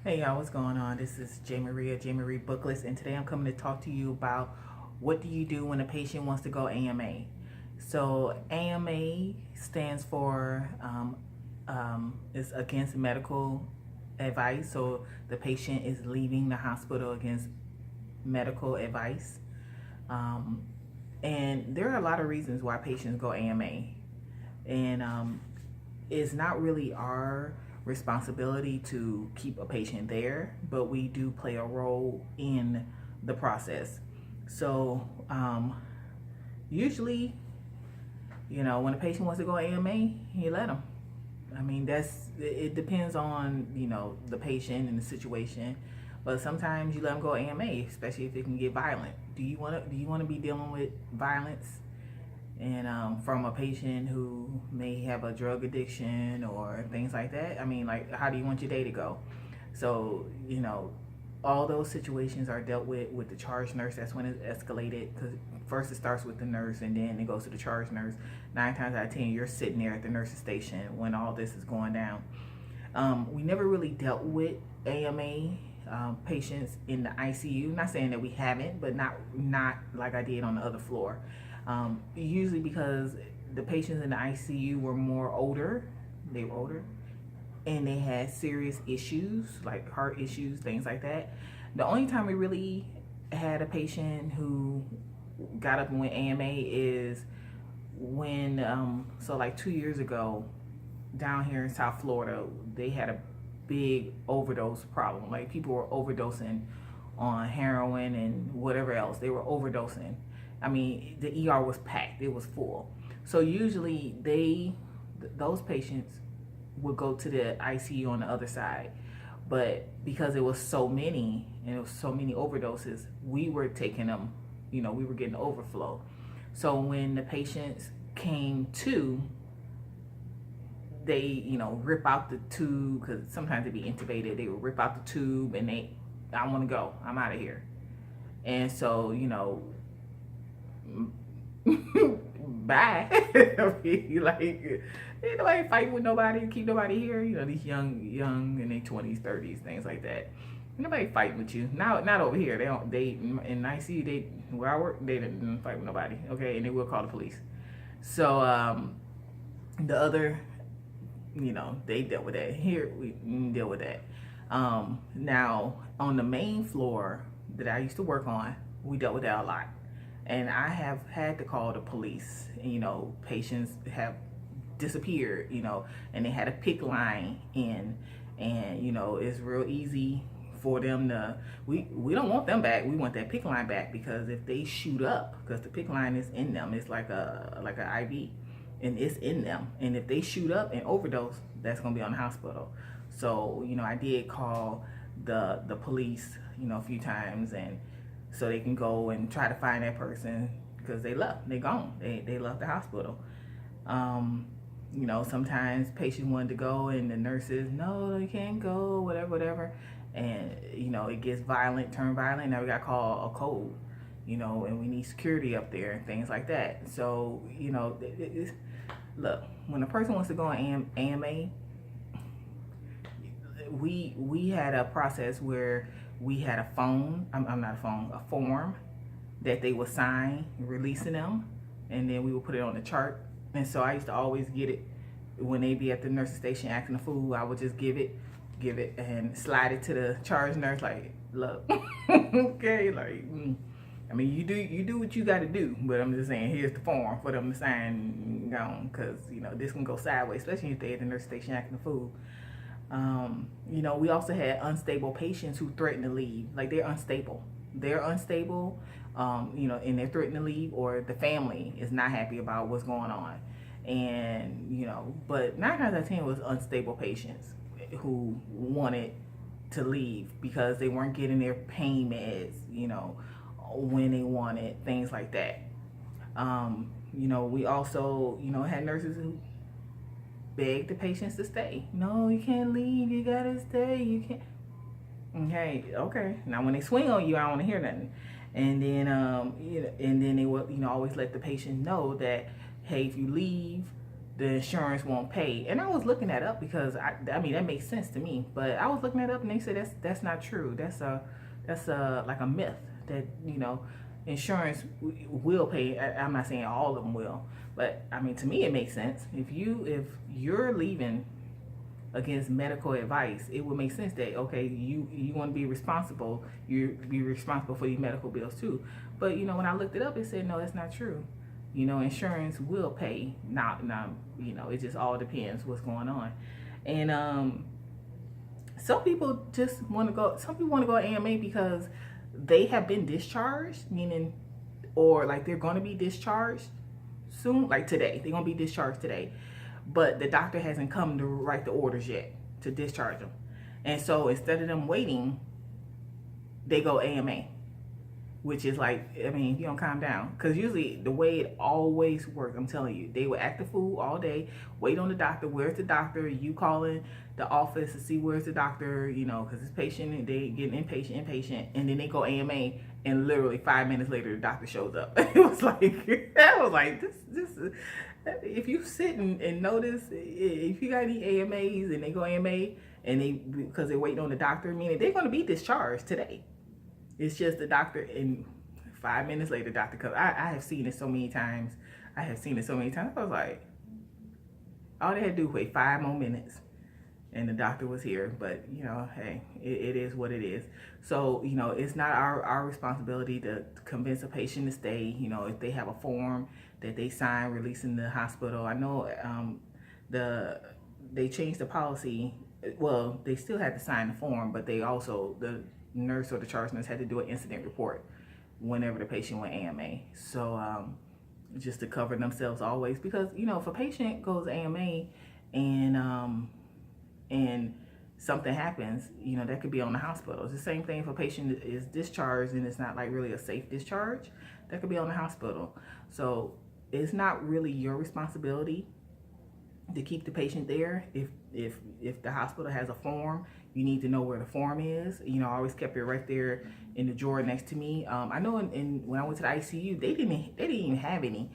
Hey y'all, what's going on? This is J Marie Booklist, and today I'm coming to talk to you about what do you do when a patient wants to go AMA. So AMA stands for is against medical advice. So the patient is leaving the hospital against medical advice, and there are a lot of reasons why patients go AMA, and it's not really our responsibility to keep a patient there, but we do play a role in the process. So usually, when a patient wants to go AMA, you let them. I mean, it depends on the patient and the situation, but sometimes you let them go AMA, especially if it can get violent. Do you want to be dealing with violence and from a patient who may have a drug addiction or things like that? I mean, like, how do you want your day to go? So all those situations are dealt with the charge nurse. That's when it's escalated, because first it starts with the nurse and then it goes to the charge nurse. 9 times out of 10 you're sitting there at the nurse's station when all this is going down. We never really dealt with AMA patients in the ICU. Not saying that we haven't, but not like I did on the other floor. Usually because the patients in the ICU were more older. They were older and they had serious issues like heart issues, things like that. The only time we really had a patient who got up and went AMA is when so like 2 years ago down here in South Florida, they had a big overdose problem. Like, people were overdosing on heroin and whatever else. They were overdosing. I mean, the ER was packed. It was full. So usually those patients would go to the ICU on the other side. But because it was so many and it was so many overdoses, we were taking them, we were getting overflow. So when the patients came to, they, rip out the tube, because sometimes they'd be intubated. They would rip out the tube and I want to go. I'm out of here. And so, bye. I mean, like, ain't nobody fighting with nobody, keep nobody here. These young in their 20s, 30s, things like that. Nobody fighting with you. Not over here. They in ICU, where I work, they didn't fight with nobody. Okay, and they will call the police. So the other, they dealt with that. Here we deal with that. Now on the main floor that I used to work on, we dealt with that a lot. And I have had to call the police. Patients have disappeared, and they had a pick line in, and it's real easy for them to, we don't want them back. We want that pick line back, because if they shoot up, because the pick line is in them, it's like an IV, and it's in them, and if they shoot up and overdose, that's gonna be on the hospital. So I did call the police a few times, and so they can go and try to find that person, because they gone, they left the hospital. Sometimes patients wanted to go and the nurses, no, you can't go, whatever, and it gets violent, turn violent. Now we got to call a code, and we need security up there and things like that. So look, when a person wants to go on AMA, we had a process where we had a form that they would sign releasing them, and then we would put it on the chart. And so I used to always get it when they be at the nurse's station acting a fool. I would just give it and slide it to the charge nurse, like, look, okay, like, I mean, you do what you got to do, but I'm just saying, here's the form for them to sign and go, because this can go sideways, especially if they at the nurse station acting a fool. We also had unstable patients who threaten to leave. Like, they're unstable, and they're threatening to leave, or the family is not happy about what's going on. And but 9 times out of 10 was unstable patients who wanted to leave because they weren't getting their pain meds when they wanted, things like that. We also had nurses who beg the patients to stay. No, you can't leave, you gotta stay, you can't. Okay. Now when they swing on you, I don't want to hear nothing. And then and then they will always let the patient know that, hey, if you leave, the insurance won't pay. And I was looking that up because I mean that makes sense to me. But I was looking that up and they said that's not true. That's a like a myth that insurance will pay. I'm not saying all of them will, but I mean to me it makes sense. If you're leaving against medical advice, it would make sense that okay, you want to be responsible. You be responsible for your medical bills too. But when I looked it up, it said no, that's not true. Insurance will pay. Not it just all depends what's going on. And some people just want to go. Some people want to go AMA because they have been discharged, meaning, or like they're going to be discharged soon, like today. They're going to be discharged today, but the doctor hasn't come to write the orders yet to discharge them. And so instead of them waiting, they go AMA, which is like, I mean, if you don't calm down, because usually the way it always works, I'm telling you, they will act the fool all day, wait on the doctor. Where's the doctor? You calling the office to see where's the doctor, because it's patient and they get inpatient, and then they go AMA, and literally 5 minutes later the doctor shows up. It was like, this if you sit and notice, if you got any AMAs and they go AMA and because they're waiting on the doctor, meaning they're going to be discharged today. It's just the doctor, and 5 minutes later, the doctor comes. I have seen it so many times. I was like, all they had to do was wait 5 more minutes, and the doctor was here. But, hey, it is what it is. So, it's not our responsibility to convince a patient to stay. If they have a form that they sign releasing the hospital. I know they changed the policy. Well, they still had to sign the form, but they also, the nurse or the charge nurse had to do an incident report whenever the patient went AMA. So just to cover themselves always, because if a patient goes AMA and something happens, that could be on the hospital. It's the same thing if a patient is discharged and it's not like really a safe discharge, that could be on the hospital. So it's not really your responsibility to keep the patient there. If the hospital has a form, you need to know where the form is. I always kept it right there in the drawer next to me. I know when I went to the ICU, they didn't even have any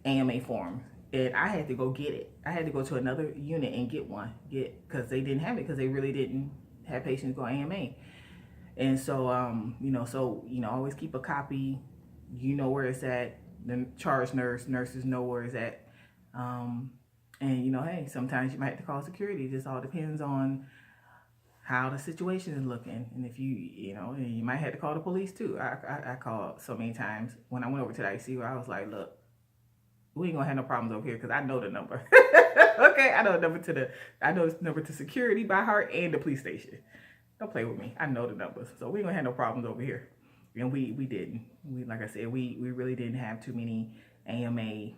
AMA forms, and I had to go get it. I had to go to another unit and get one, because they didn't have it, because they really didn't have patients go AMA. And so always keep a copy. Where it's at. The charge nurses know where it's at. And hey, sometimes you might have to call security. It just all depends on how the situation is looking. And if you might have to call the police too. I called so many times. When I went over to the ICU, I was like, look, we ain't gonna have no problems over here because I know the number. Okay, I know the number to security by heart and the police station. Don't play with me. I know the numbers. So we ain't gonna have no problems over here. And we didn't. Like I said, we really didn't have too many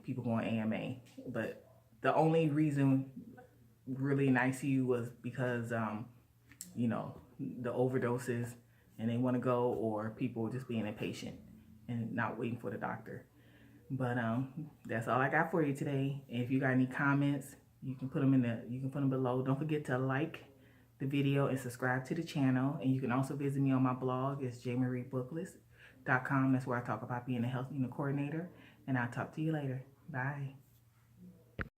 people going AMA. But the only reason really in ICU was because the overdoses and they want to go, or people just being impatient and not waiting for the doctor. But that's all I got for you today. And if you got any comments, you can put them below. Don't forget to like the video and subscribe to the channel. And you can also visit me on my blog. It's jmariebooklist.com. That's where I talk about being a health unit coordinator. And I'll talk to you later. Bye.